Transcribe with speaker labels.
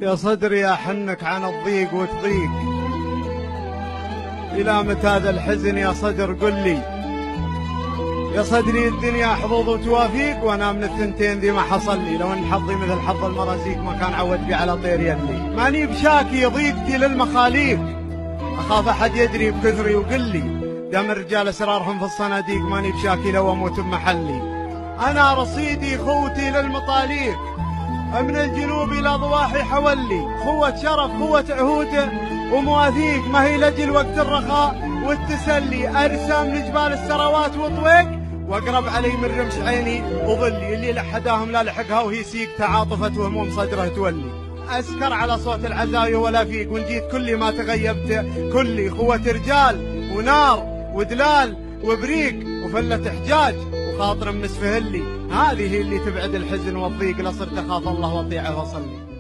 Speaker 1: يا صدري أحنك عن الضيق وتضيق، إلى متى هذا الحزن يا صدر قل لي. يا صدري الدنيا حظوظ وتوافيق، وأنا من الثنتين ذي ما حصل لي. لو أن حظي مثل حظ المرازيق ما كان عود بي على طير يلي. ماني بشاكي ضيقتي للمخاليق، أخاف أحد يدري بكثري وقل لي. دام الرجال أسرارهم في الصناديق، ماني بشاكي لو أموت بمحلي. أنا رصيدي خوتي للمطاليق، من الجنوب إلى ضواحي حولي. خوة شرف خوة عهود ومواثيق، ما هي لجل وقت الرخاء والتسلي. أرسم لجبال السروات وطويق، واقرب علي من رمش عيني وظلي. اللي لحداهم لا لحقها وهي سيق، تعاطفت وهموم صدره تولي. أسكر على صوت العزايا ولا فيق، ونجيت كل ما تغيبت كلي. خوة رجال ونار ودلال وبريق وفلة حجاج وخاطر مسفهلي. هذه اللي تبعد الحزن والضيق، لصرت أخاف الله وأطيعه وأصلي.